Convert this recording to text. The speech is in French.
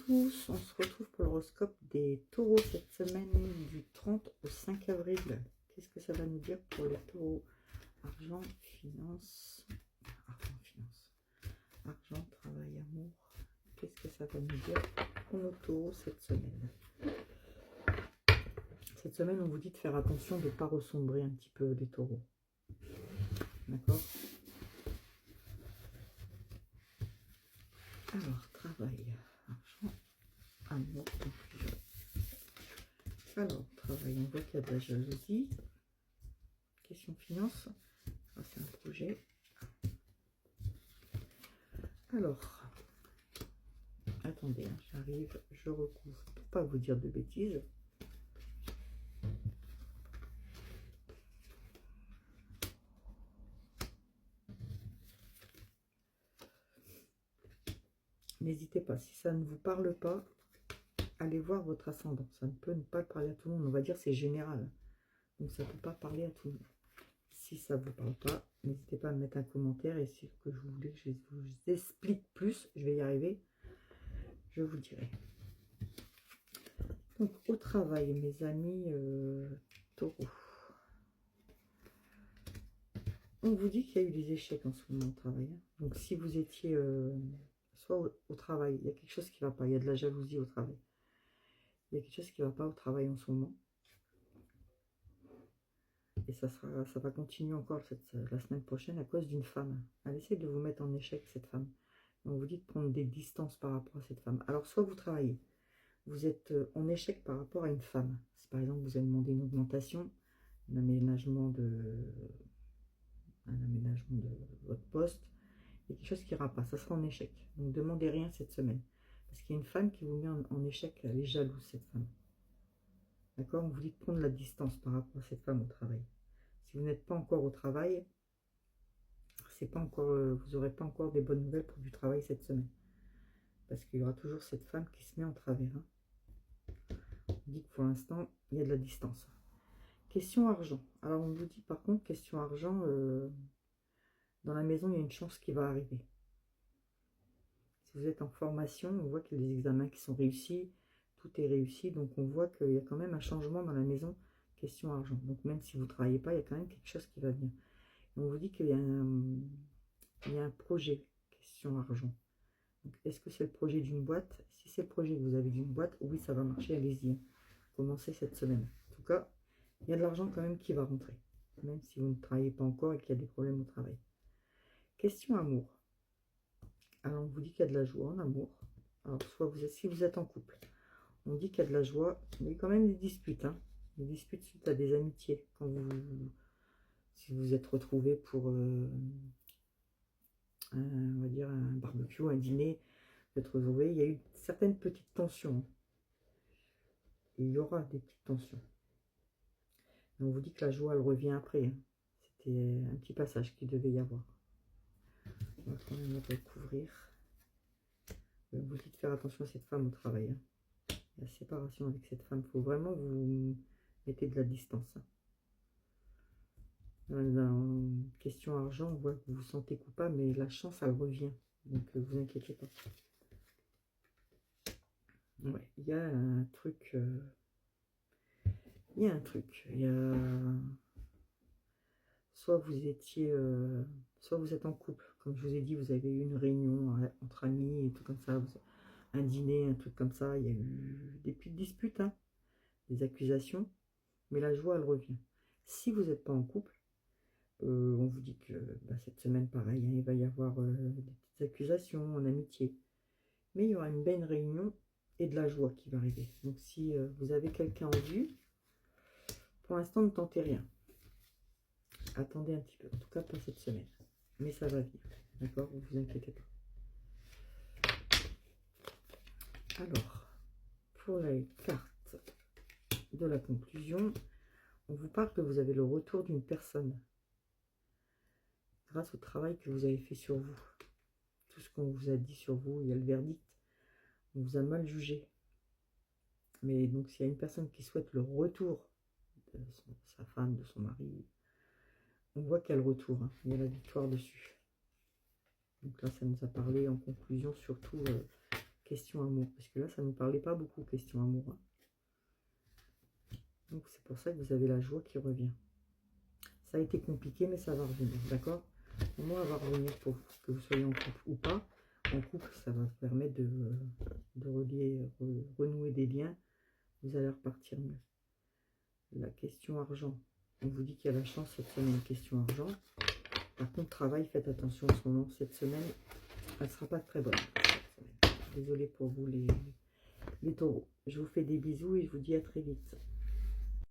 tous, on se retrouve pour l'horoscope des taureaux cette semaine du 30 au 5 avril. Qu'est-ce que ça va nous dire pour les taureaux? Argent, finance, argent, travail, amour. Qu'est-ce que ça va nous dire pour nos taureaux cette semaine? Cette semaine, on vous dit de faire attention de ne pas ressombrer un petit peu les taureaux. D'accord? Alors, travail, argent, amour, conclusion. Alors, travail, on voit qu'il y a de la jalousie. Question finance, c'est un projet. Alors, attendez, hein, j'arrive, je recouvre pour pas vous dire de bêtises. N'hésitez pas, si ça ne vous parle pas, allez voir votre ascendant. Ça ne peut ne pas parler à tout le monde. On va dire c'est général. Donc ça ne peut pas parler à tout le monde. Si ça ne vous parle pas, n'hésitez pas à me mettre un commentaire. Et si que je voulais que je vous explique plus, je vais y arriver. Je vous dirai. Donc au travail, mes amis taureaux. On vous dit qu'il y a eu des échecs en ce moment au travail. Donc si vous étiez soit au travail, il y a quelque chose qui ne va pas. Il y a de la jalousie au travail. Il y a quelque chose qui ne va pas au travail en ce moment. Et ça va continuer encore la semaine prochaine à cause d'une femme. Elle essaie de vous mettre en échec, cette femme. Et on vous dit de prendre des distances par rapport à cette femme. Alors, soit vous travaillez, vous êtes en échec par rapport à une femme. Si par exemple, vous avez demandé une augmentation, un aménagement de votre poste, il y a quelque chose qui n'ira pas. Ça sera en échec. Donc, ne demandez rien cette semaine. Parce qu'il y a une femme qui vous met en échec. Elle est jalouse, cette femme. D'accord? On vous dit de prendre la distance par rapport à cette femme au travail. Si vous n'êtes pas encore au travail, c'est pas encore, vous n'aurez pas encore des bonnes nouvelles pour du travail cette semaine. Parce qu'il y aura toujours cette femme qui se met en travers. Hein. On dit que pour l'instant, il y a de la distance. Question argent. Alors on vous dit par contre, question argent, dans la maison, il y a une chance qui va arriver. Si vous êtes en formation, on voit qu'il y a des examens qui sont réussis, tout est réussi, donc on voit qu'il y a quand même un changement dans la maison, question argent. Donc même si vous ne travaillez pas, il y a quand même quelque chose qui va venir. Et on vous dit qu'il y a un projet, question argent. Est-ce que c'est le projet d'une boîte? Si c'est le projet que vous avez d'une boîte, oui, ça va marcher, allez-y. Commencez cette semaine. En tout cas, il y a de l'argent quand même qui va rentrer, même si vous ne travaillez pas encore et qu'il y a des problèmes au travail. Question amour. Alors, on vous dit qu'il y a de la joie en amour. Alors, si vous êtes en couple, on dit qu'il y a de la joie, mais il y a quand même des disputes. Hein. Des disputes suite à des amitiés. Si vous êtes retrouvés pour, on va dire, un barbecue, un dîner, vous êtes retrouvés, il y a eu certaines petites tensions. Et il y aura des petites tensions. Et on vous dit que la joie, elle revient après. Hein. C'était un petit passage qu'il devait y avoir. On va quand même le recouvrir. On vous dit de faire attention à cette femme au travail. Hein. La séparation avec cette femme, il faut vraiment vous mettez de la distance. Hein. Dans question argent, on voit que vous vous sentez coupable, mais la chance, elle revient. Donc, vous inquiétez pas. Ouais, il y a un truc... il y a un truc. Il y a... Soit vous étiez... soit vous êtes en couple. Comme je vous ai dit, vous avez eu une réunion entre amis et tout comme ça. Un dîner, un truc comme ça. Il y a eu des petites disputes, hein, des accusations. Mais la joie, elle revient. Si vous n'êtes pas en couple, on vous dit que cette semaine, pareil, hein, il va y avoir des petites accusations en amitié. Mais il y aura une belle réunion et de la joie qui va arriver. Donc si vous avez quelqu'un en vue, pour l'instant, ne tentez rien. Attendez un petit peu. En tout cas, pas cette semaine. Mais ça va venir. D'accord? Ne vous inquiétez pas. Alors, pour les cartes de la conclusion, on vous parle que vous avez le retour d'une personne. Grâce au travail que vous avez fait sur vous. Tout ce qu'on vous a dit sur vous, il y a le verdict. On vous a mal jugé. Mais donc, s'il y a une personne qui souhaite le retour de sa femme, de son mari, on voit qu'il y a le retour. Hein. Il y a la victoire dessus. Donc là, ça nous a parlé en conclusion, surtout question amour. Parce que là, ça ne nous parlait pas beaucoup, question amour. Hein. Donc, c'est pour ça que vous avez la joie qui revient. Ça a été compliqué, mais ça va revenir, d'accord? Moi, elle va revenir pour que vous soyez en couple ou pas. En couple, ça va vous permettre de relier, renouer des liens. Vous allez repartir mieux. La question argent. On vous dit qu'il y a la chance cette semaine, question argent. Par contre, travail, faites attention en ce moment. Cette semaine, elle ne sera pas très bonne. Désolée pour vous les taureaux. Je vous fais des bisous et je vous dis à très vite.